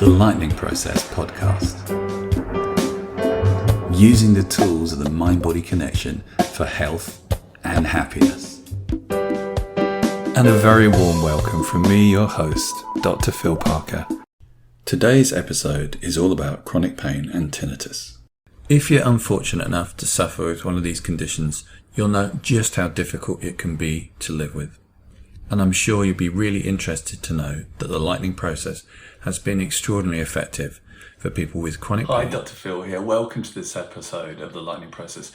The Lightning Process podcast. Using the tools of the mind-body connection for health and happiness. And a very warm welcome from me, your host, Dr. Phil Parker. Today's episode is all about chronic pain and tinnitus. If you're unfortunate enough to suffer with one of these conditions, you'll know just how difficult it can be to live with. And I'm sure you'll be really interested to know that the Lightning Process has been extraordinarily effective for people with chronic pain. Hi, Dr. Phil here. Welcome to this episode of the Lightning Process.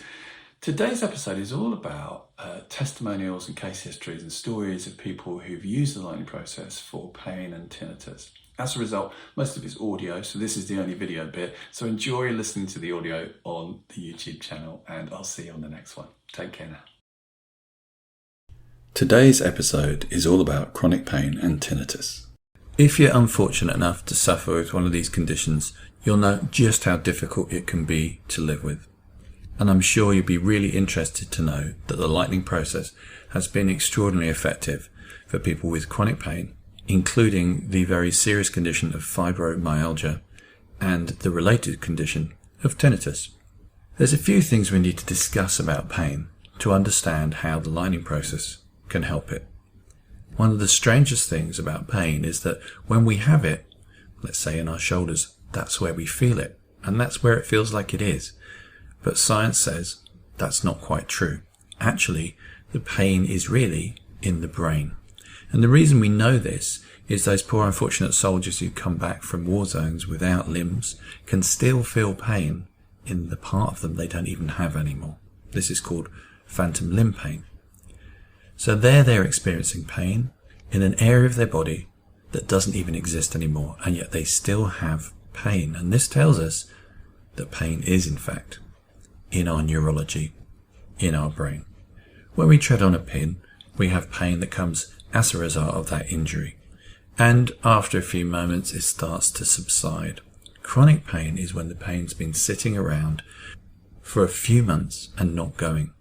Today's episode is all about testimonials and case histories and stories of people who've used the Lightning Process for pain and tinnitus. As a result, most of it's audio, so this is the only video bit. So enjoy listening to the audio on the YouTube channel, and I'll see you on the next one. Take care now. Today's episode is all about chronic pain and tinnitus. If you're unfortunate enough to suffer with one of these conditions, you'll know just how difficult it can be to live with. And I'm sure you'll be really interested to know that the Lightning Process has been extraordinarily effective for people with chronic pain, including the very serious condition of fibromyalgia and the related condition of tinnitus. There's a few things we need to discuss about pain to understand how the Lightning Process can help it. One of the strangest things about pain is that when we have it, let's say in our shoulders, that's where we feel it, and that's where it feels like it is. But science says that's not quite true. Actually, the pain is really in the brain. And the reason we know this is those poor unfortunate soldiers who come back from war zones without limbs can still feel pain in the part of them they don't even have anymore. This is called phantom limb pain. So they're experiencing pain in an area of their body that doesn't even exist anymore, and yet they still have pain. And this tells us that pain is, in fact, in our neurology, in our brain. When we tread on a pin, we have pain that comes as a result of that injury. And after a few moments, it starts to subside. Chronic pain is when the pain's been sitting around for a few months and not going.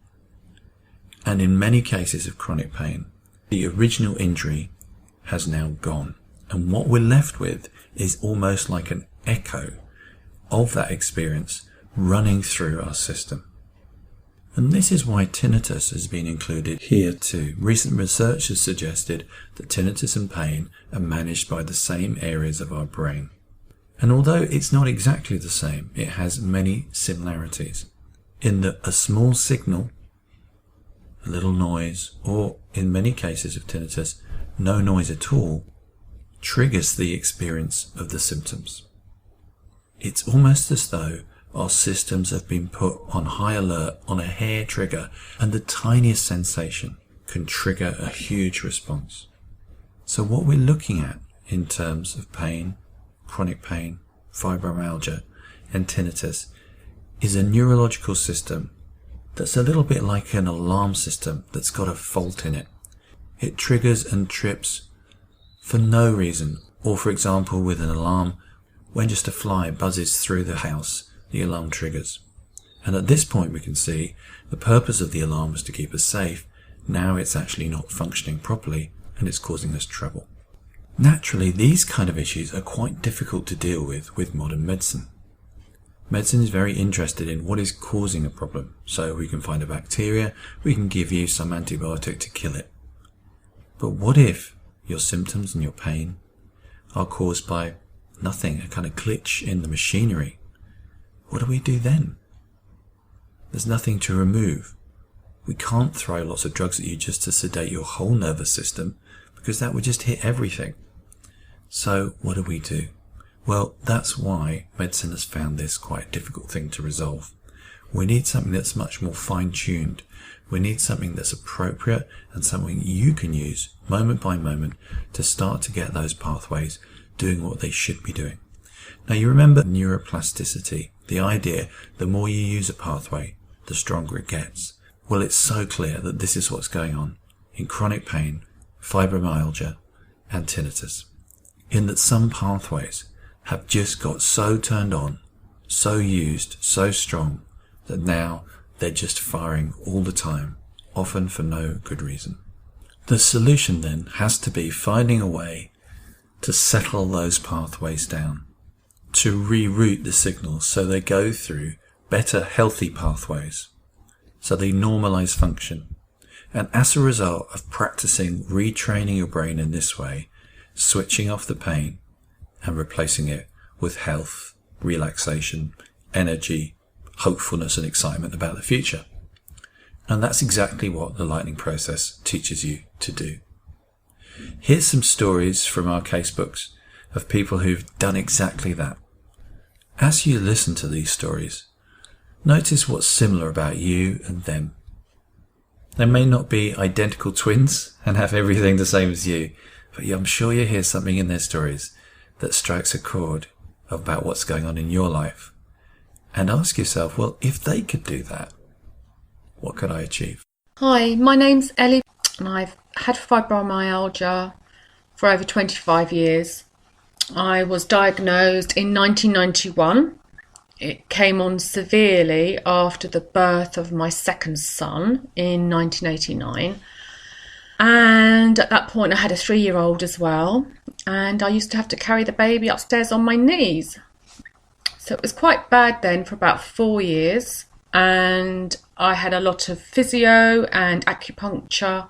And in many cases of chronic pain, the original injury has now gone. And what we're left with is almost like an echo of that experience running through our system. And this is why tinnitus has been included here too. Recent research has suggested that tinnitus and pain are managed by the same areas of our brain. And although it's not exactly the same, it has many similarities in that a small signal, a little noise, or in many cases of tinnitus, no noise at all, triggers the experience of the symptoms. It's almost as though our systems have been put on high alert on a hair trigger, and the tiniest sensation can trigger a huge response. So what we're looking at in terms of pain, chronic pain, fibromyalgia, and tinnitus is a neurological system that's a little bit like an alarm system that's got a fault in it. It triggers and trips for no reason, or for example with an alarm, when just a fly buzzes through the house, the alarm triggers. And at this point we can see the purpose of the alarm was to keep us safe. Now it's actually not functioning properly and it's causing us trouble. Naturally, these kind of issues are quite difficult to deal with modern medicine. Medicine is very interested in what is causing a problem. So we can find a bacteria, we can give you some antibiotic to kill it. But what if your symptoms and your pain are caused by nothing, a kind of glitch in the machinery? What do we do then? There's nothing to remove. We can't throw lots of drugs at you just to sedate your whole nervous system, because that would just hit everything. So what do we do? Well, that's why medicine has found this quite a difficult thing to resolve. We need something that's much more fine-tuned. We need something that's appropriate and something you can use moment by moment to start to get those pathways doing what they should be doing. Now you remember neuroplasticity, the idea the more you use a pathway, the stronger it gets. Well, it's so clear that this is what's going on in chronic pain, fibromyalgia, and tinnitus, in that some pathways have just got so turned on, so used, so strong, that now they're just firing all the time, often for no good reason. The solution then has to be finding a way to settle those pathways down, to reroute the signals so they go through better healthy pathways, so they normalize function. And as a result of practicing retraining your brain in this way, switching off the pain and replacing it with health, relaxation, energy, hopefulness and excitement about the future. And that's exactly what the lightning process teaches you to do. Here's some stories from our casebooks of people who've done exactly that. As you listen to these stories, notice what's similar about you and them. They may not be identical twins and have everything the same as you, but I'm sure you hear something in their stories that strikes a chord about what's going on in your life. And ask yourself, well, if they could do that, what could I achieve? Hi, my name's Ellie and I've had fibromyalgia for over 25 years. I was diagnosed in 1991. It came on severely after the birth of my second son in 1989. And at that point I had a 3-year-old as well. And I used to have to carry the baby upstairs on my knees. So it was quite bad then for about 4 years. And I had a lot of physio and acupuncture,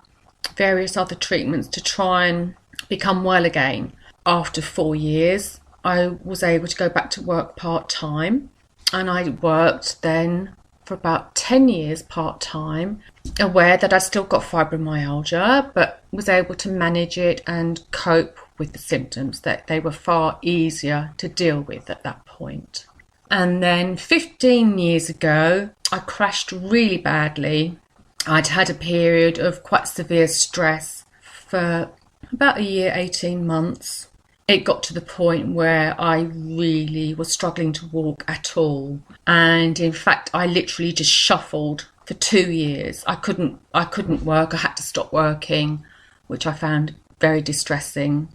various other treatments to try and become well again. After 4 years, I was able to go back to work part-time. And I worked then for about 10 years part-time, aware that I still got fibromyalgia, but was able to manage it and cope with the symptoms, that they were far easier to deal with at that point. And then 15 years ago, I crashed really badly. I'd had a period of quite severe stress for about a year, 18 months. It got to the point where I really was struggling to walk at all. And in fact, I literally just shuffled for 2 years. I couldn't work. I had to stop working, which I found very distressing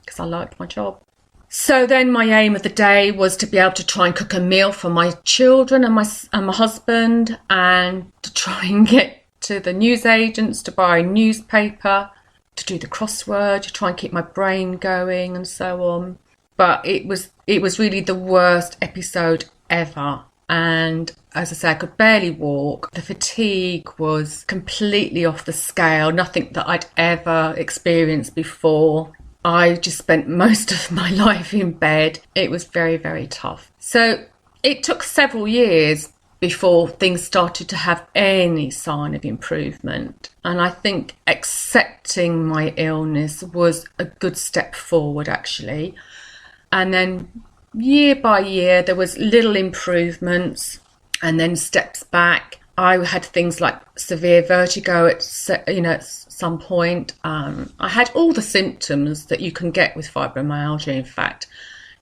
because I liked my job. So then my aim of the day was to be able to try and cook a meal for my children and my husband, and to try and get to the newsagents to buy a newspaper, to do the crossword, to try and keep my brain going and so on. But it was really the worst episode ever. And as I say, I could barely walk. The fatigue was completely off the scale, nothing that I'd ever experienced before. I just spent most of my life in bed. It was very, very tough. So it took several years before things started to have any sign of improvement. And I think accepting my illness was a good step forward, actually. And then year by year, there was little improvements and then steps back. I had things like severe vertigo at some point. I had all the symptoms that you can get with fibromyalgia, in fact.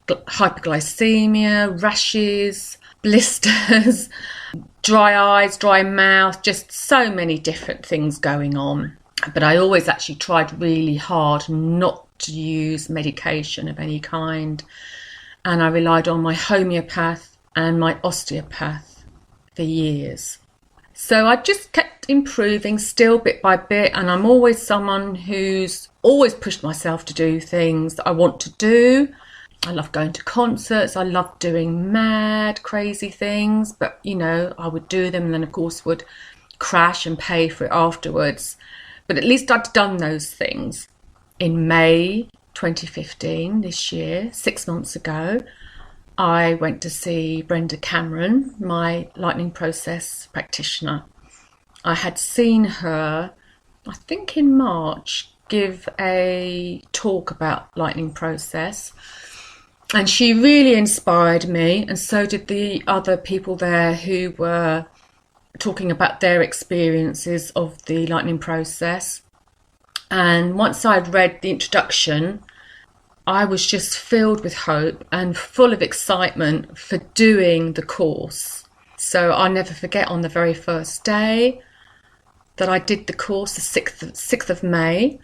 Hyperglycemia, rashes, blisters, dry eyes, dry mouth, just so many different things going on. But I always actually tried really hard not to use medication of any kind. And I relied on my homeopath and my osteopath for years. So I just kept improving still bit by bit, and I'm always someone who's always pushed myself to do things that I want to do. I love going to concerts, I love doing mad, crazy things, but I would do them and then of course would crash and pay for it afterwards. But at least I'd done those things. In May 2015, this year, 6 months ago, I went to see Brenda Cameron, my lightning process practitioner. I had seen her, I think in March, give a talk about lightning process. And she really inspired me, and so did the other people there who were talking about their experiences of the lightning process. And once I'd read the introduction, I was just filled with hope and full of excitement for doing the course. So I'll never forget, on the very first day that I did the course, the 6th of May,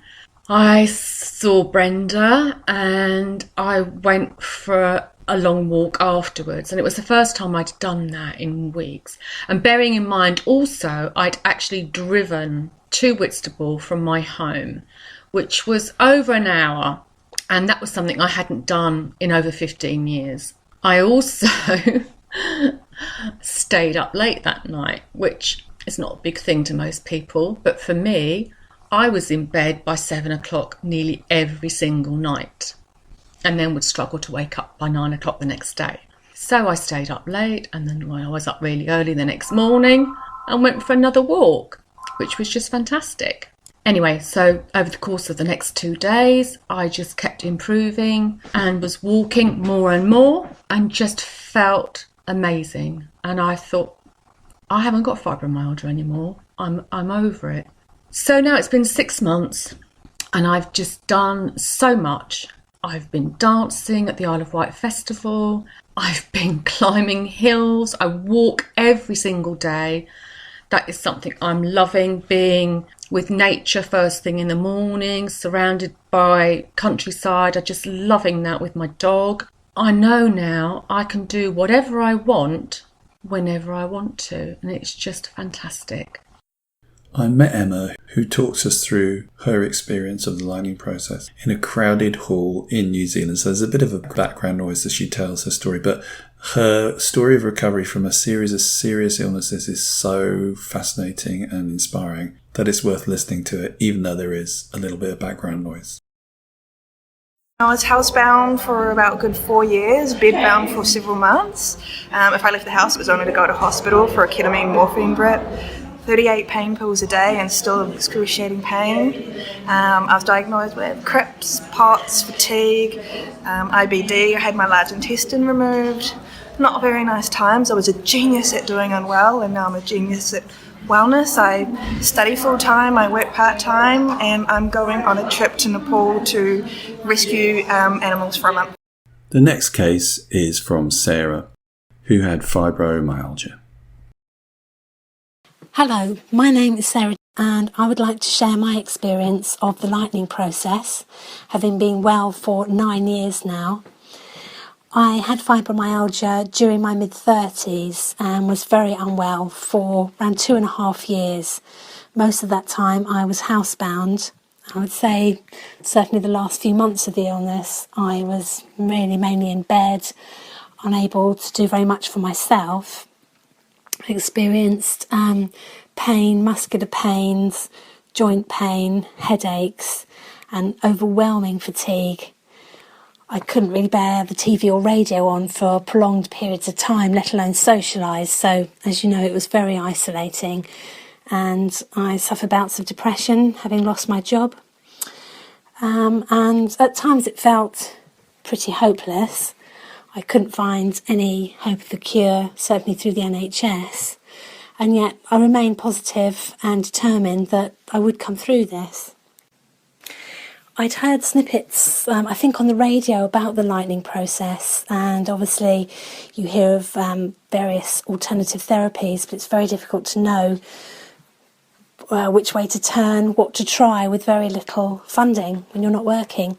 I saw Brenda and I went for a long walk afterwards. And it was the first time I'd done that in weeks. And bearing in mind also, I'd actually driven to Whitstable from my home, which was over an hour. And that was something I hadn't done in over 15 years. I also stayed up late that night, which is not a big thing to most people, but for me, I was in bed by 7 o'clock nearly every single night, and then would struggle to wake up by 9 o'clock the next day. So I stayed up late, and then I was up really early the next morning and went for another walk, which was just fantastic. Anyway, so over the course of the next 2 days, I just kept improving and was walking more and more and just felt amazing. And I thought, I haven't got fibromyalgia anymore. I'm over it. So now it's been 6 months and I've just done so much. I've been dancing at the Isle of Wight Festival. I've been climbing hills. I walk every single day. That is something I'm loving, being with nature first thing in the morning, surrounded by countryside. I'm just loving that with my dog. I know now I can do whatever I want, whenever I want to, and it's just fantastic. I met Emma, who talks us through her experience of the lightning process in a crowded hall in New Zealand. So there's a bit of a background noise as she tells her story, but her story of recovery from a series of serious illnesses is so fascinating and inspiring that it's worth listening to it, even though there is a little bit of background noise. I was housebound for about a good 4 years, bedbound for several months. If I left the house, it was only to go to hospital for a ketamine morphine drip. 38 pain pills a day and still excruciating pain. I was diagnosed with crypts, POTS, fatigue, IBD. I had my large intestine removed. Not very nice times. I was a genius at doing unwell, and now I'm a genius at wellness. I study full-time, I work part-time, and I'm going on a trip to Nepal to rescue animals for a month. The next case is from Sarah, who had fibromyalgia. Hello, my name is Sarah and I would like to share my experience of the lightning process, having been well for 9 years now. I had fibromyalgia during my mid-30s and was very unwell for around 2.5 years. Most of that time I was housebound. I would say certainly the last few months of the illness I was really mainly in bed, unable to do very much for myself. I experienced pain, muscular pains, joint pain, headaches and overwhelming fatigue. I couldn't really bear the TV or radio on for prolonged periods of time, let alone socialise. So, as you know, it was very isolating. And I suffered bouts of depression, having lost my job. And at times it felt pretty hopeless. I couldn't find any hope of a cure, certainly through the NHS. And yet I remained positive and determined that I would come through this. I'd heard snippets, I think, on the radio about the lightning process, and obviously you hear of various alternative therapies, but it's very difficult to know which way to turn, what to try with very little funding when you're not working.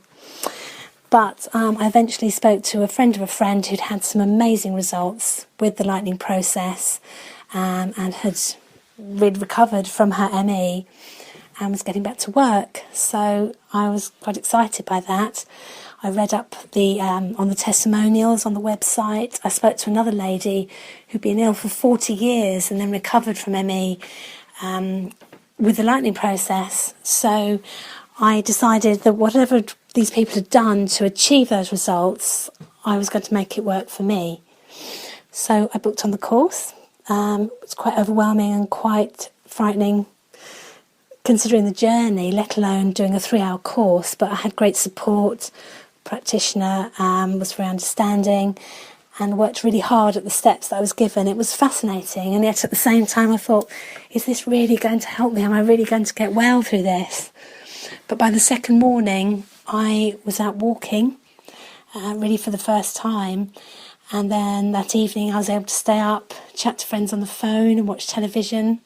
But I eventually spoke to a friend of a friend who'd had some amazing results with the lightning process and had really recovered from her ME and was getting back to work. So I was quite excited by that. I read up on the testimonials on the website. I spoke to another lady who'd been ill for 40 years and then recovered from ME with the lightning process. So I decided that whatever these people had done to achieve those results, I was going to make it work for me. So I booked on the course. It was quite overwhelming and quite frightening considering the journey, let alone doing a 3-hour course, but I had great support. Practitioner was very understanding and worked really hard at the steps that I was given. It was fascinating, and yet at the same time I thought, is this really going to help me? Am I really going to get well through this? But by the second morning I was out walking, really for the first time, and then that evening I was able to stay up, chat to friends on the phone and watch television.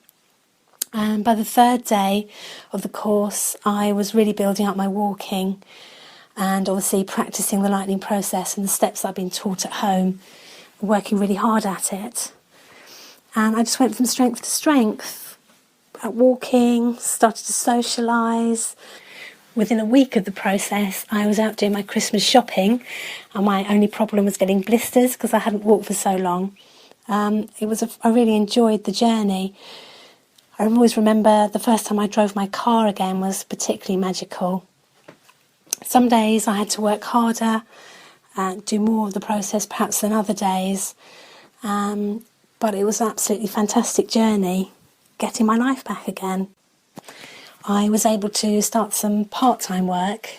And by the third day of the course I was really building up my walking and obviously practising the lightning process and the steps that I've been taught at home, working really hard at it. And I just went from strength to strength at walking, started to socialise. Within a week of the process, I was out doing my Christmas shopping, and my only problem was getting blisters because I hadn't walked for so long. I really enjoyed the journey. I always remember the first time I drove my car again was particularly magical. Some days I had to work harder and do more of the process perhaps than other days, but it was an absolutely fantastic journey, getting my life back again. I was able to start some part-time work,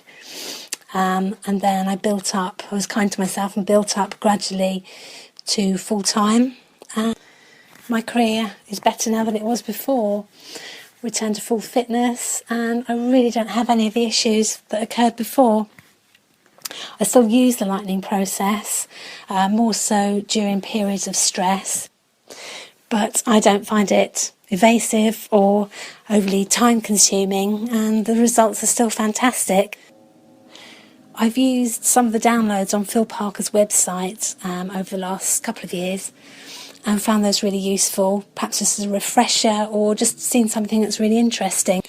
and then I was kind to myself and built up gradually to full-time. My career is better now than it was before. Returned to full fitness, and I really don't have any of the issues that occurred before. I still use the lightning process, more so during periods of stress, but I don't find it evasive or overly time-consuming, and the results are still fantastic. I've used some of the downloads on Phil Parker's website over the last couple of years and found those really useful, perhaps just as a refresher or just seen something that's really interesting.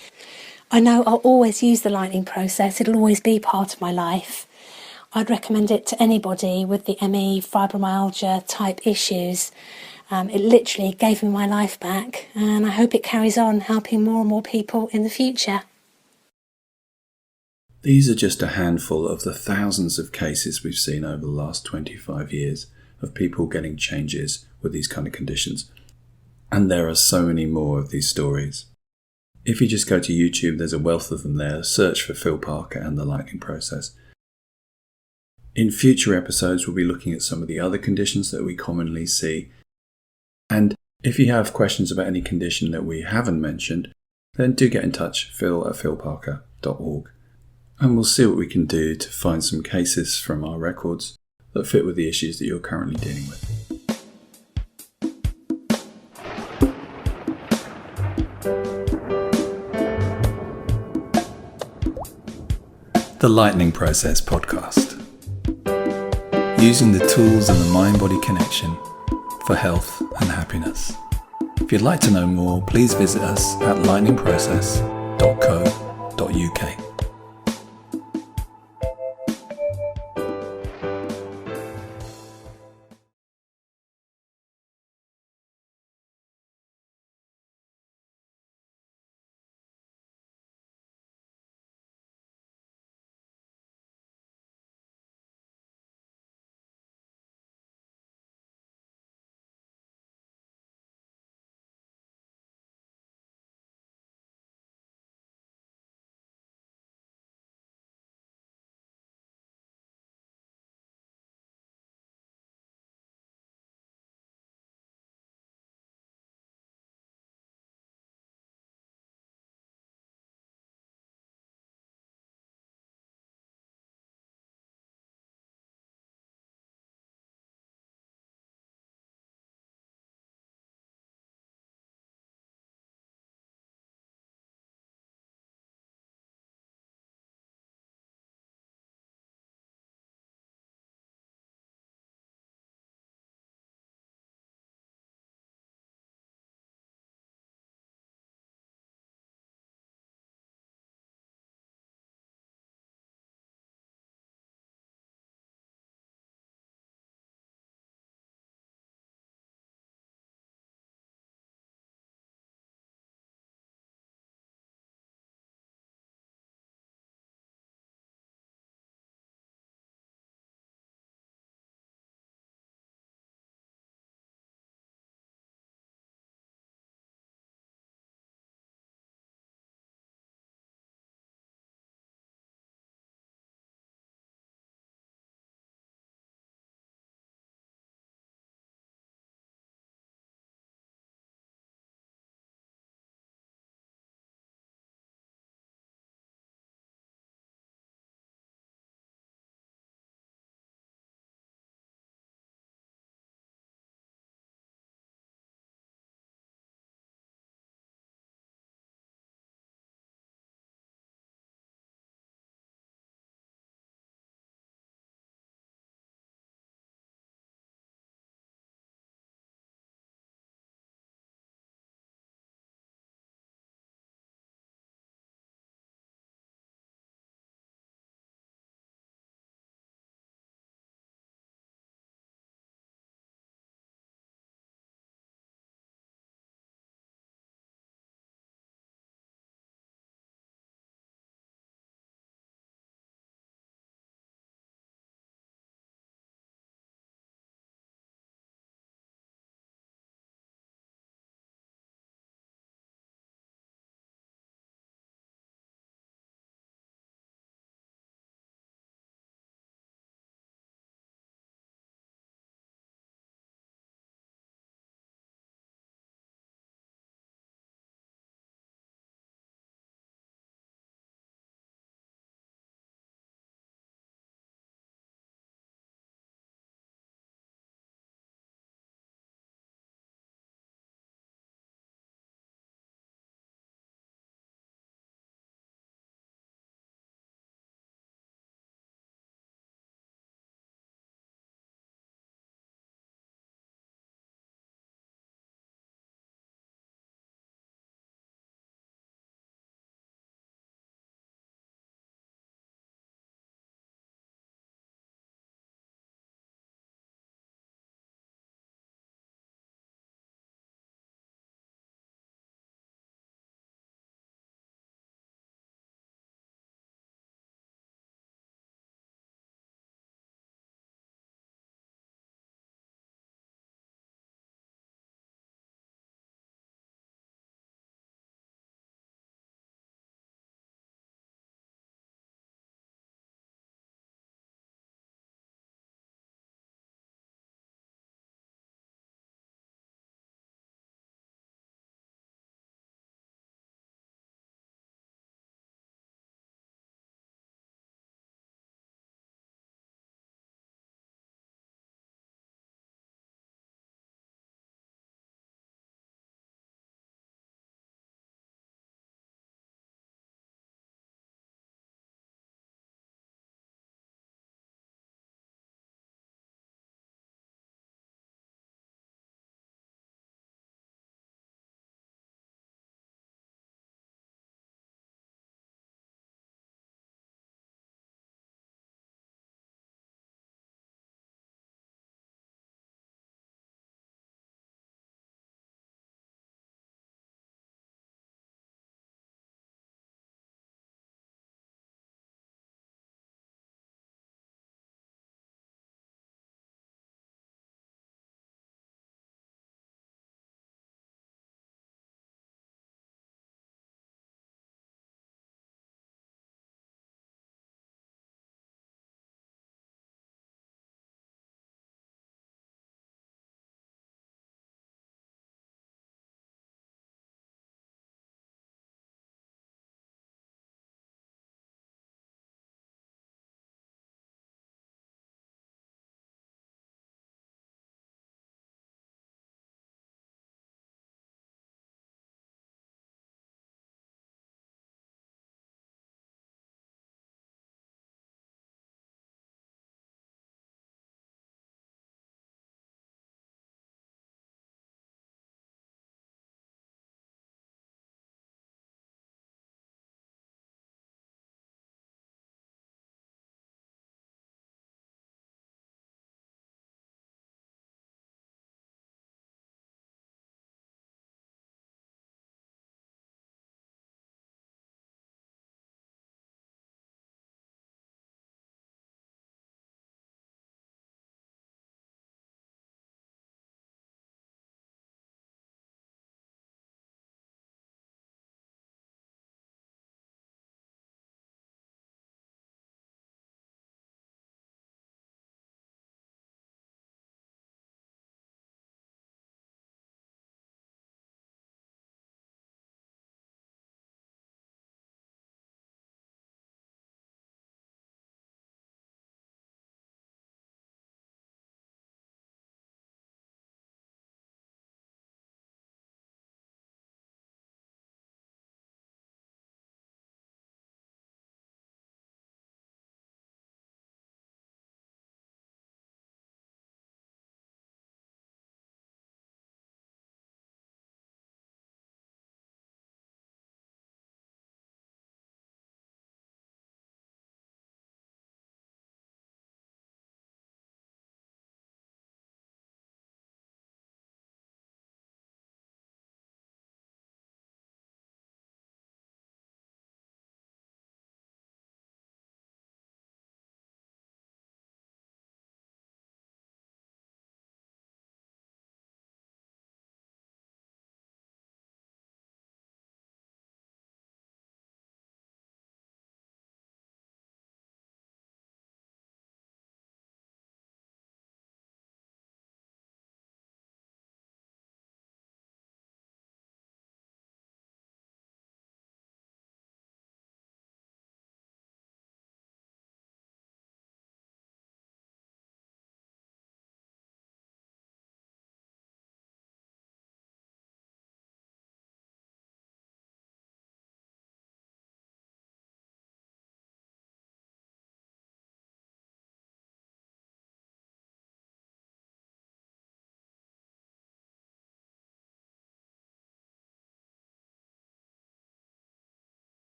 I know I'll always use the lightning process, it'll always be part of my life. I'd recommend it to anybody with the ME, fibromyalgia type issues. It literally gave me my life back, and I hope it carries on helping more and more people in the future. These are just a handful of the thousands of cases we've seen over the last 25 years of people getting changes with these kind of conditions. And there are so many more of these stories. If you just go to YouTube, there's a wealth of them there. Search for Phil Parker and the lightning process. In future episodes, we'll be looking at some of the other conditions that we commonly see. And if you have questions about any condition that we haven't mentioned, then do get in touch, phil@philparker.org. And we'll see what we can do to find some cases from our records that fit with the issues that you're currently dealing with. The Lightning Process Podcast. Using the tools and the mind-body connection for health and happiness. If you'd like to know more, please visit us at lightningprocess.co.uk.